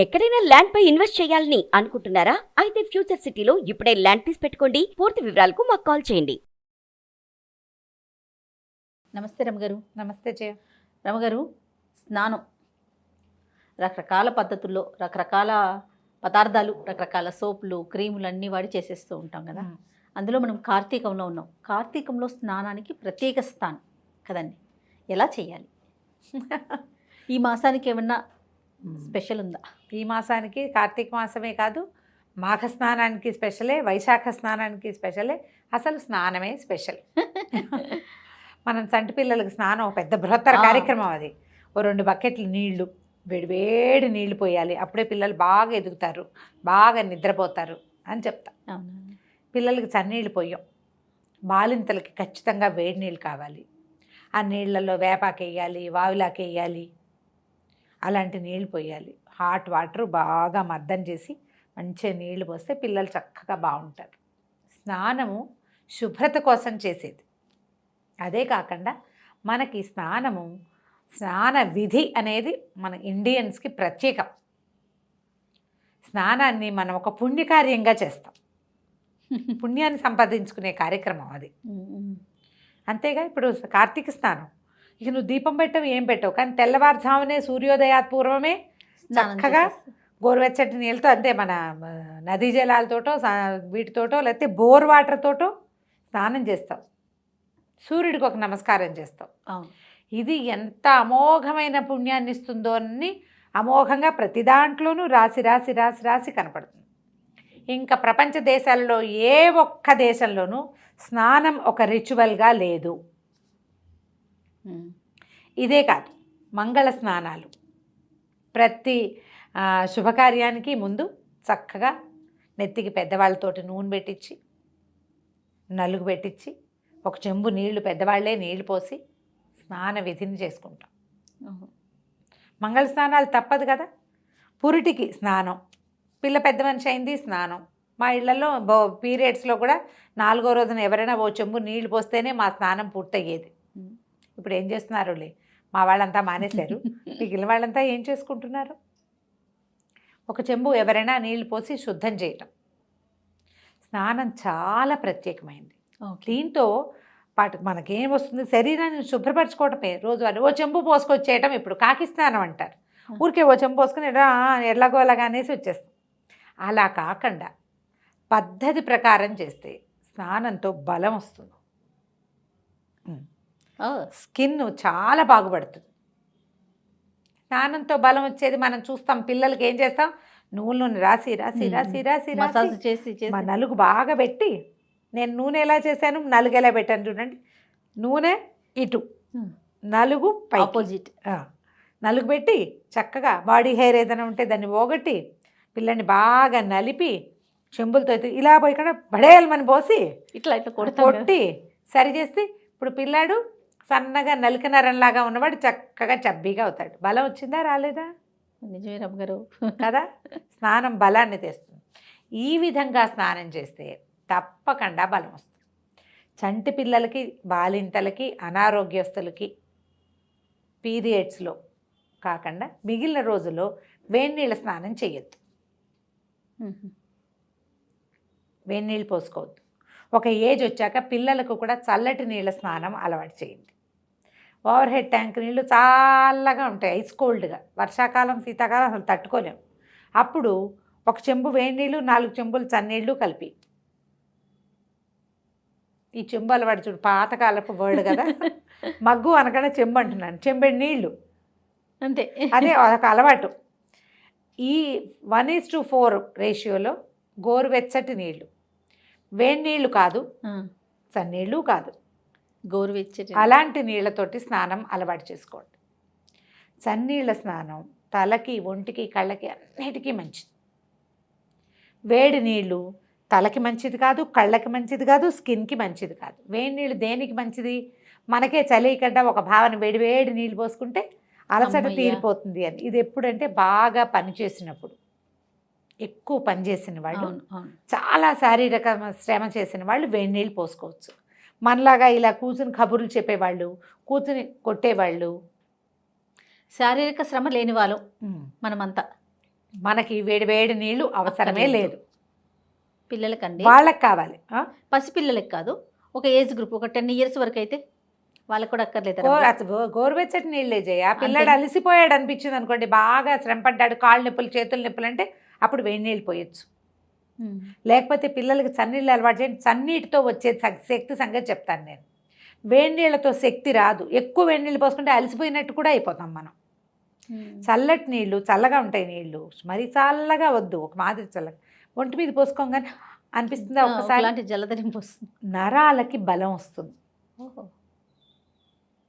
ఎక్కడైనా ల్యాండ్ పై ఇన్వెస్ట్ చేయాలని అనుకుంటున్నారా? అయితే ఫ్యూచర్ సిటీలో ఇప్పుడే ల్యాండ్ పీస్ పెట్టుకోండి. పూర్తి వివరాలకు మాకు కాల్ చేయండి. నమస్తే రమగారు. నమస్తే జయ. రమగారు, స్నానం రకరకాల పద్ధతుల్లో రకరకాల పదార్థాలు, రకరకాల సోపులు, క్రీములు అన్నీ వాడి చేసేస్తూ ఉంటాం కదా. అందులో మనం కార్తీకంలో ఉన్నాం. కార్తీకంలో స్నానానికి ప్రత్యేక స్థానం కదండి. ఎలా చేయాలి? ఈ మాసానికి ఏమన్నా స్పెషల్ ఉందా? ఈ మాసానికి కార్తీక మాసమే కాదు, మాఘ స్నానానికి స్పెషలే, వైశాఖ స్నానానికి స్పెషలే, అసలు స్నానమే స్పెషల్. మనం సంటి పిల్లలకి స్నానం ఒక పెద్ద బృహత్తర కార్యక్రమం. అది ఓ 2 బకెట్లు నీళ్లు, వేడి నీళ్లు పోయాలి. అప్పుడే పిల్లలు బాగా ఎదుగుతారు, బాగా నిద్రపోతారు అని చెప్తా. పిల్లలకి చన్నీళ్ళు పోయాం. బాలింతలకి ఖచ్చితంగా వేడి నీళ్ళు కావాలి. ఆ నీళ్ళల్లో వేపాకు వేయాలి, వావిలాకు వేయాలి, అలాంటి నీళ్ళు పోయాలి. హాట్ వాటర్ బాగా మర్దన చేసి మంచిగా నీళ్లు పోస్తే పిల్లలు చక్కగా బాగుంటారు. స్నానము శుభ్రత కోసం చేసేది. అదే కాకుండా మనకి స్నాన విధి అనేది మన ఇండియన్స్కి ప్రత్యేకం. స్నానాన్ని మనం ఒక పుణ్యకార్యంగా చేస్తాం. పుణ్యాన్ని సంపాదించుకునే కార్యక్రమం అది. అంతేగా ఇప్పుడు కార్తీక స్నానం, ఇక నువ్వు దీపం పెట్టవు ఏం పెట్టవు, కానీ తెల్లవారుజామునే సూర్యోదయాత్పూర్వమే చక్కగా గోరువెచ్చటి నీళ్ళతో, అంటే మన నదీ జలాలతోటో వీటితోటో లేకపోతే బోర్ వాటర్తోటో స్నానం చేస్తావు. సూర్యుడికి ఒక నమస్కారం చేస్తావు. ఇది ఎంత అమోఘమైన పుణ్యాన్ని ఇస్తుందో అని అమోఘంగా ప్రతి దాంట్లోనూ రాసి రాసి రాసి రాసి కనపడుతుంది. ఇంకా ప్రపంచ దేశాల్లో ఏ ఒక్క దేశంలోనూ స్నానం ఒక రిచువల్గా లేదు. ఇదే కాదు, మంగళ స్నానాలు ప్రతి శుభకార్యానికి ముందు చక్కగా నెత్తికి పెద్దవాళ్ళతోటి నూనె పెట్టించి, నలుగు పెట్టించి, ఒక చెంబు నీళ్లు పెద్దవాళ్లే నీళ్లు పోసి స్నాన విధిని చేసుకుంటాం. మంగళ స్నానాలు తప్పదు కదా. పురిటికి స్నానం, పిల్ల పెద్ద మనిషి అయింది స్నానం. మా ఇళ్లలో పీరియడ్స్లో కూడా 4వ రోజున ఎవరైనా ఓ చెంబు నీళ్లు పోస్తేనే మా స్నానం పూర్తయ్యేది. ఇప్పుడు ఏం చేస్తున్నారులే, మా వాళ్ళంతా మానేశారు. మిగిలిన వాళ్ళంతా ఏం చేసుకుంటున్నారు? ఒక చెంబు ఎవరైనా నీళ్లు పోసి శుద్ధం చేయటం. స్నానం చాలా ప్రత్యేకమైంది. దీంతో పాటు మనకేం వస్తుంది, శరీరాన్ని శుభ్రపరచుకోవటమే. రోజువారీ ఓ చెంబు పోసుకొచ్చేయటం ఇప్పుడు కాకి స్నానం అంటారు. ఊరికే ఓ చెంబు పోసుకొని ఎలాగో అలాగా అనేసి వచ్చేస్తాం. అలా కాకుండా పద్ధతి ప్రకారం చేస్తే స్నానంతో బలం వస్తుంది. స్కిన్ చాలా బాగుపడుతుంది. స్నానంతో బలం వచ్చేది మనం చూస్తాం. పిల్లలకి ఏం చేస్తాం, నూనె రాసి రాసి రాసి రాసి రాసి చేసి మా నలుగు బాగా పెట్టి, నేను నూనె ఎలా చేశాను, నలుగు ఎలా పెట్టాను చూడండి. నూనె ఇటు, నలుగు ఆపోజిట్. నలుగు పెట్టి చక్కగా బాడీ హెయిర్ ఏదైనా ఉంటే దాన్ని పోగొట్టి పిల్లని బాగా నలిపి చెంబులతో ఇలా పోయి ఇక్కడ బడేయాలని పోసి ఇట్లా ఇట్లా కొట్టి సరి చేస్తే ఇప్పుడు పిల్లాడు సన్నగా నలిక నరంలాగా ఉన్నవాడు చక్కగా చబ్బీగా అవుతాడు. బలం వచ్చిందా రాలేదా? నిజమే రమ్మగారు కదా. స్నానం బలాన్ని తెస్తుంది. ఈ విధంగా స్నానం చేస్తే తప్పకుండా బలం వస్తుంది. చంటి పిల్లలకి, బాలింతలకి, అనారోగ్యస్తులకి పీరియడ్స్లో కాకుండా మిగిలిన రోజుల్లో వేడి నీళ్ళ స్నానం చేయొద్దు. వేడి నీళ్ళు పోసుకోవద్దు. ఒక ఏజ్ వచ్చాక పిల్లలకు కూడా చల్లటి నీళ్ళ స్నానం అలవాటు చేయండి. ఓవర్ హెడ్ ట్యాంక్ నీళ్ళు చల్లగా ఉంటాయి, ఐస్ కోల్డ్గా. వర్షాకాలం, శీతాకాలం అసలు తట్టుకోలేము. అప్పుడు ఒక చెంబు వేడి నీళ్ళు, 4 చెంబులు చన్నీళ్ళు కలిపి, ఈ చెంబు అలవాటు చూడు, పాతకాలపు వర్డ్ కదా. మగ్గు అనకుండా చెంబు అంటున్నాను, చెంబెడు నీళ్ళు అంతే. అదే ఒక అలవాటు. ఈ 1:4 రేషియోలో గోరువెచ్చటి నీళ్ళు, వేడి నీళ్ళు కాదు, చన్నీళ్ళు కాదు, గోరువెచ్చటి అలాంటి నీళ్ళతోటి స్నానం అలవాటు చేసుకోండి. చన్నీళ్ళ స్నానం తలకి, ఒంటికి, కళ్ళకి అన్నిటికీ మంచిది. వేడి నీళ్ళు తలకి మంచిది కాదు, కళ్ళకి మంచిది కాదు, స్కిన్కి మంచిది కాదు. వేడి నీళ్ళు దేనికి మంచిది? మనకే చలికడ్డ ఒక భావన, వేడి వేడి నీళ్ళు పోసుకుంటే అలసట తీరిపోతుంది అని. ఇది ఎప్పుడంటే బాగా పనిచేసినప్పుడు, ఎక్కువ పనిచేసిన వాళ్ళు, చాలా శారీరక శ్రమ చేసిన వాళ్ళు వేడి నీళ్ళు పోసుకోవచ్చు. మనలాగా ఇలా కూర్చుని కబుర్లు చెప్పేవాళ్ళు, కూర్చుని కొట్టేవాళ్ళు, శారీరక శ్రమ లేని వాళ్ళు మనమంతా మనకి వేడి వేడి నీళ్లు అవసరమే అక్కర్లేదు. లేదు. పిల్లలకండి, వాళ్ళకి కావాలి. పసిపిల్లలకి కాదు, ఒక ఏజ్ గ్రూప్, ఒక 10 years వరకు అయితే వాళ్ళకి కూడా అక్కర్లేదు. గోరువెచ్చటి నీళ్ళే చేయ. పిల్లడు అంతే. అలసిపోయాడు అనిపించింది అనుకోండి, బాగా శ్రమ పడ్డాడు, కాళ్ళు నొప్పులు చేతులు నొప్పులు అంటే అప్పుడు వేడి నీళ్ళు పోయొచ్చు. లేకపోతే పిల్లలకి చన్నీళ్ళు అలవాటు చేయండి. చన్నీటితో వచ్చే శక్తి సంగతి చెప్తాను నేను. వేడి నీళ్ళతో శక్తి రాదు. ఎక్కువ వేడి నీళ్ళు పోసుకుంటే అలసిపోయినట్టు కూడా అయిపోతాం మనం. చల్లటి నీళ్ళు, చల్లగా ఉంటాయి నీళ్ళు, మరి చల్లగా వద్దు, ఒక మాదిరి చల్లగా ఒంటి మీద పోసుకోగానే అనిపిస్తుంది ఒకసారి అలాంటి జలధరింపు వస్తుంది. నరాలకి బలం వస్తుంది.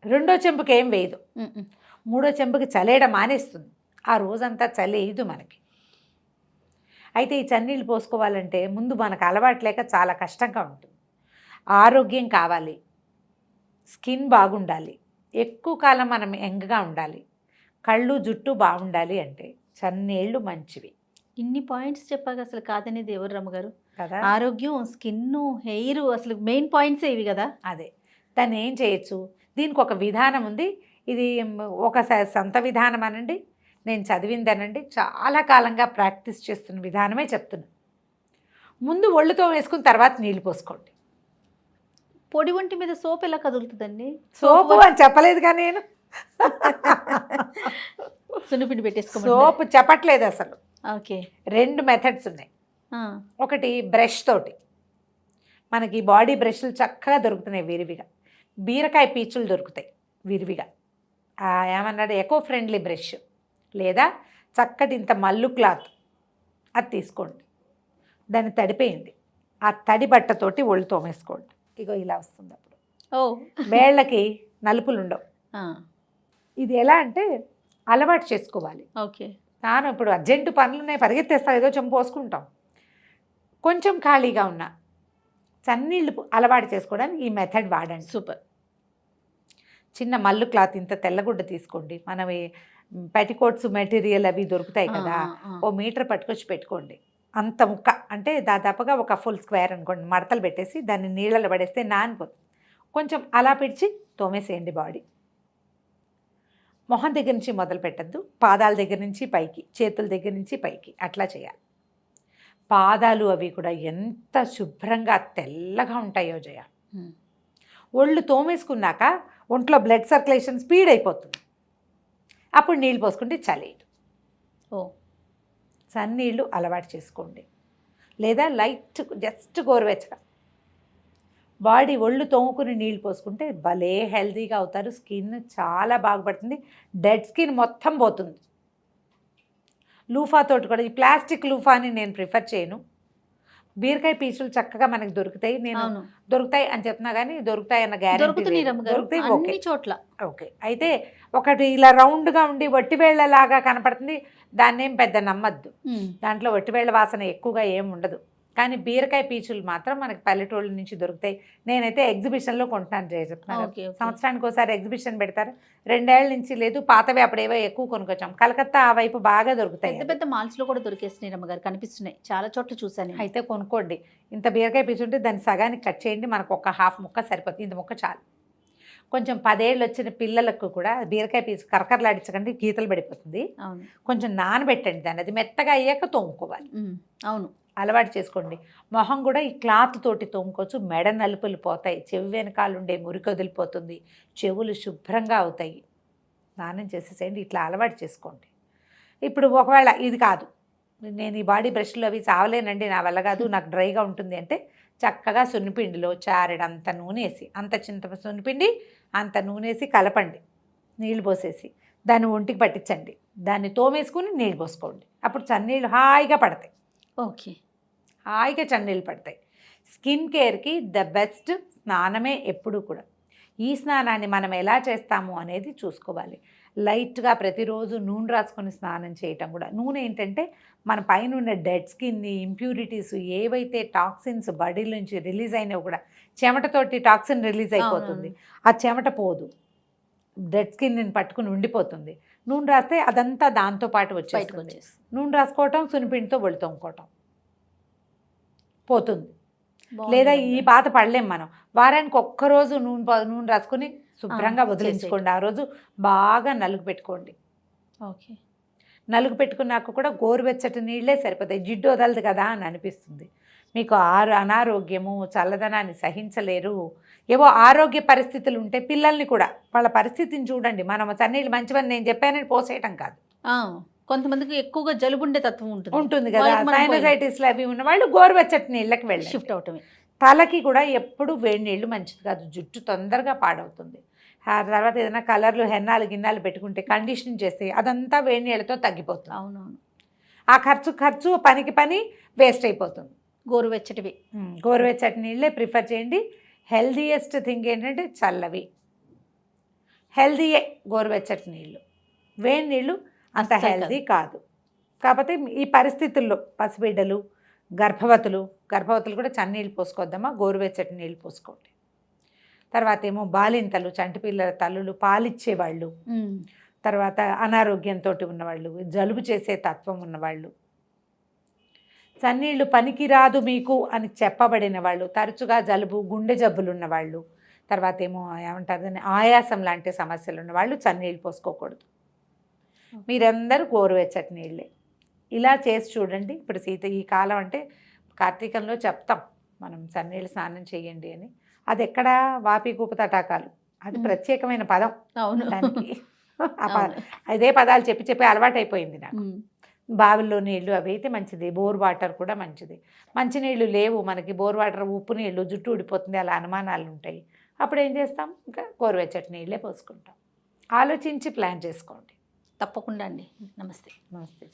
రెండో చెంపుకి ఏం వేయదు, మూడో చెంపుకి చలేయడం మానేస్తుంది. ఆ రోజంతా చలేయదు మనకి. అయితే ఈ చన్నీళ్ళు పోసుకోవాలంటే ముందు మనకు అలవాటు లేక చాలా కష్టంగా ఉంటుంది. ఆరోగ్యం కావాలి, స్కిన్ బాగుండాలి, ఎక్కువ కాలం మనం యంగ్గా ఉండాలి, కళ్ళు జుట్టు బాగుండాలి అంటే చన్నీళ్ళు మంచివి. ఇన్ని పాయింట్స్ చెప్పాక అసలు కాదనేది ఎవరు రమ్మగారు? కదా, ఆరోగ్యం, స్కిన్, హెయిర్, అసలు మెయిన్ పాయింట్స్ ఇవి కదా. అదే. దాన్ని ఏం చేయొచ్చు, దీనికి ఒక విధానం ఉంది. ఇది ఒక సొంత విధానం అనండి, నేను చదివిందనండి, చాలా కాలంగా ప్రాక్టీస్ చేస్తున్న విధానమే చెప్తున్నా. ముందు ఒళ్ళుతో వేసుకుని తర్వాత నీళ్ళు పోసుకోండి. పొడి ఒంటి మీద సోప్ ఎలా కదులుతుందండి? సోపు అని చెప్పలేదుగా నేను. సున్నిపిండి పెట్టేసుకో. సోపు చెప్పట్లేదు అసలు. ఓకే. 2 మెథడ్స్ ఉన్నాయి. ఒకటి బ్రష్ తోటి, మనకి బాడీ బ్రష్లు చక్కగా దొరుకుతున్నాయి విరివిగా. బీరకాయ పీచులు దొరుకుతాయి విరివిగా. ఏమన్నాడు, ఎకో ఫ్రెండ్లీ బ్రష్, లేదా చక్కటి ఇంత మల్లు క్లాత్ అది తీసుకోండి, దాన్ని తడిపేయండి. ఆ తడి బట్టతోటి ఒళ్ళు తోమేసుకోండి. ఇగో ఇలా వస్తుంది. అప్పుడు వేళ్ళకి నలుపులు ఉండవు. ఇది ఎలా అంటే అలవాటు చేసుకోవాలి. ఓకే. నాను ఇప్పుడు అర్జెంటు పనులున్నాయి, పరిగెత్తేస్తాం, ఏదో చెంపు పోసుకుంటాం. కొంచెం ఖాళీగా ఉన్నా చన్నీళ్ళు అలవాటు చేసుకోవడానికి ఈ మెథడ్ వాడండి. సూపర్. చిన్న మల్లు క్లాత్ ఇంత తెల్లగుడ్డ తీసుకోండి. మనవి పెటికోట్స్ మెటీరియల్ అవి దొరుకుతాయి కదా, ఓ మీటర్ పట్టుకొచ్చి పెట్టుకోండి. అంత ముక్క అంటే దాదాపుగా ఒక ఫుల్ స్క్వేర్ అనుకోండి, మడతలు పెట్టేసి దాన్ని నీళ్ళలో పడేస్తే నానిపోతుంది. కొంచెం అలా పిడిచి తోమేసేయండి బాడీ. మొహం దగ్గర నుంచి మొదలు పెట్టద్దు, పాదాల దగ్గర నుంచి పైకి, చేతుల దగ్గర నుంచి పైకి అట్లా చేయాలి. పాదాలు అవి కూడా ఎంత శుభ్రంగా తెల్లగా ఉంటాయో జయ. ఒళ్ళు తోమేసుకున్నాక ఒంట్లో బ్లడ్ సర్క్యులేషన్ స్పీడ్ అయిపోతుంది. అప్పుడు నీళ్ళు పోసుకుంటే చలేదు. చన్నీళ్ళు అలవాటు చేసుకోండి, లేదా లైట్ జస్ట్ గోరువెచ్చగా బాడీ ఒళ్ళు తోముకుని నీళ్ళు పోసుకుంటే భలే హెల్తీగా అవుతారు. స్కిన్ చాలా బాగుపడుతుంది, డెడ్ స్కిన్ మొత్తం పోతుంది. లూఫాతోటి కూడా, ఈ ప్లాస్టిక్ లూఫాని నేను ప్రిఫర్ చేయను. బీరకాయ పీచులు చక్కగా మనకి దొరుకుతాయి. నేను దొరుకుతాయి అని చెప్తున్నా కానీ దొరుకుతాయి అన్న గ్యారెంటీ దొరుకుతాయి. ఓకే చోట్ల ఓకే. అయితే ఒకటి ఇలా రౌండ్గా ఉండి వట్టివేళ్లలాగా కనపడుతుంది, దాన్ని ఏం పెద్ద నమ్మద్దు. దాంట్లో వట్టివేళ్ల వాసన ఎక్కువగా ఏం ఉండదు. కానీ బీరకాయ పీచులు మాత్రం మనకి పల్లెటూళ్ళ నుంచి దొరుకుతాయి. నేనైతే ఎగ్జిబిషన్లో కొంటున్నాను చెప్తున్నాను. సంవత్సరానికి ఒకసారి ఎగ్జిబిషన్ పెడతారు. 2 ఏళ్ల నుంచి లేదు, పాతవి అప్పుడేవో ఎక్కువ కొనుక్కొచ్చాం. కలకత్తా ఆ వైపు బాగా దొరుకుతాయి. పెద్ద పెద్ద మాల్స్లో కూడా దొరికేస్తున్నాయి రమ్మగారు, కనిపిస్తున్నాయి, చాలా చోట్ల చూసాను. అయితే కొనుక్కోండి. ఇంత బీరకాయ పీచు ఉంటే దాన్ని సగానికి కట్ చేయండి, మనకు ఒక హాఫ్ ముక్క సరిపోతుంది. ఇంత ముక్క చాలు. కొంచెం 10 ఏళ్ళు వచ్చిన పిల్లలకు కూడా బీరకాయ పీచు కరకరలాడించకండి, గీతలు పడిపోతుంది. కొంచెం నానబెట్టండి దాన్ని, అది మెత్తగా అయ్యాక తోముకోవాలి. అవును, అలవాటు చేసుకోండి. మొహం కూడా ఈ క్లాత్ తోటి తోముకోవచ్చు. మెడ నలుపులు పోతాయి, చెవి వెనకాల ఉండే మురికి వదిలిపోతుంది, చెవులు శుభ్రంగా అవుతాయి. స్నానం చేసేసేయండి, ఇట్లా అలవాటు చేసుకోండి. ఇప్పుడు ఒకవేళ ఇది కాదు, నేను ఈ బాడీ బ్రష్లు అవి చావలేనండి, నా వల్ల కాదు, నాకు డ్రైగా ఉంటుంది అంటే చక్కగా సున్నిపిండిలో చారెడంత నూనె వేసి, అంత చింత సున్నిపిండి అంత నూనె వేసి కలపండి, నీళ్ళు పోసేసి దాన్ని ఒంటికి పట్టించండి, దాన్ని తోమేసుకుని నీళ్ళు పోసుకోండి. అప్పుడు చన్నీళ్ళు హాయిగా పడతాయి. ఓకే, హాయిగా చన్నీళ్ళు పడతాయి. స్కిన్ కేర్కి ద బెస్ట్ స్నానమే ఎప్పుడు కూడా. ఈ స్నానాన్ని మనం ఎలా చేస్తాము అనేది చూసుకోవాలి. లైట్గా ప్రతిరోజు నూనె రాసుకొని స్నానం చేయటం కూడా. నూనె ఏంటంటే మన పైన ఉన్న డెడ్ స్కిన్ని, ఇంప్యూరిటీస్, ఏవైతే టాక్సిన్స్ బాడీ నుంచి రిలీజ్ అయినవి కూడా, చెమటతోటి టాక్సిన్ రిలీజ్ అయిపోతుంది, ఆ చెమట పోదు, డెడ్ స్కిన్ని పట్టుకుని ఉండిపోతుంది. నూనె రాస్తే అదంతా దాంతోపాటు వచ్చేస్తుంది. నూనె రాసుకోవటం, సునిపిండితో ఒళ్ళు తోముకోవటం పోతుంది. లేదా ఈ బాధ పడలేం మనం. వారానికి ఒక్కరోజు నూనె రాసుకొని శుభ్రంగా వదిలించుకోండి. ఆ రోజు బాగా నలుగు పెట్టుకోండి. ఓకే. నలుగు పెట్టుకున్నాక కూడా గోరువెచ్చటి నీళ్ళే సరిపోతాయి. జిడ్డు వదలదు కదా అని అనిపిస్తుంది. మీకు అనారోగ్యము, చల్లదనాన్ని సహించలేరు, ఏవో ఆరోగ్య పరిస్థితులు ఉంటే పిల్లల్ని కూడా వాళ్ళ పరిస్థితిని చూడండి. మనం చన్నీళ్ళు మంచివని నేను చెప్పానని పోసేయటం కాదు. కొంతమందికి ఎక్కువగా జలుబుండే తత్వం ఉంటుంది కదా, సైనసైటిస్లు అవి ఉన్న వాళ్ళు గోరువెచ్చటి నీళ్ళకి వెళ్ళి షిఫ్ట్ అవటమే. తలకి కూడా ఎప్పుడు వేడి నీళ్ళు మంచిది కాదు, జుట్టు తొందరగా పాడవుతుంది. ఆ తర్వాత ఏదైనా కలర్లు హెన్నాలు గిన్నాలు పెట్టుకుంటే కండిషన్ చేస్తే అదంతా వేడి నీళ్ళతో తగ్గిపోతుంది. అవునవును. ఆ ఖర్చు పనికి పని వేస్ట్ అయిపోతుంది. గోరువెచ్చటివి, గోరువెచ్చటి నీళ్ళే ప్రిఫర్ చేయండి. హెల్దీయెస్ట్ థింగ్ ఏంటంటే చల్లవి, హెల్దీయే గోరువెచ్చటి నీళ్ళు. వేడి నీళ్ళు అంత హెల్దీ కాదు. కాకపోతే ఈ పరిస్థితుల్లో పసిబిడ్డలు, గర్భవతులు కూడా చన్నీళ్ళు పోసుకోవద్దమ్మా, గోరువెచ్చటి నీళ్ళు పోసుకోండి. తర్వాత ఏమో బాలింతలు, చంటిపిల్లల తల్లులు, పాలిచ్చేవాళ్ళు, తర్వాత అనారోగ్యంతో ఉన్నవాళ్ళు, జలుబు చేసే తత్వం ఉన్నవాళ్ళు, చన్నీళ్ళు పనికిరాదు మీకు అని చెప్పబడిన వాళ్ళు, తరచుగా జలుబు గుండె జబ్బులు ఉన్నవాళ్ళు, తర్వాత ఏమో ఏమంటారు దాన్ని ఆయాసం లాంటి సమస్యలు ఉన్నవాళ్ళు చన్నీళ్ళు పోసుకోకూడదు. మీరందరూ గోరువెచ్చటి నీళ్ళే ఇలా చేసి చూడండి. ఇప్పుడు ఈ కాలం అంటే కార్తీకంలో చెప్తాం మనం చన్నీళ్ళు స్నానం చేయండి అని. అది ఎక్కడ వాపి కూపు తటాకాలు, అది ప్రత్యేకమైన పదం. అవును, దానికి అదే పదాలు చెప్పి అలవాటైపోయింది నాకు. బావిల్లో నీళ్ళు అవి అయితే మంచిది, బోర్ వాటర్ కూడా మంచిది. మంచినీళ్ళు లేవు మనకి, బోర్ వాటర్ ఉప్పు నీళ్ళు, జుట్టు ఊడిపోతుంది, అలా అనుమానాలు ఉంటాయి. అప్పుడు ఏం చేస్తాం, ఇంకా గోరువెచ్చటి నీళ్ళే పోసుకుంటాం. ఆలోచించి ప్లాన్ చేసుకోండి. తప్పకుండా అండి. నమస్తే. నమస్తే.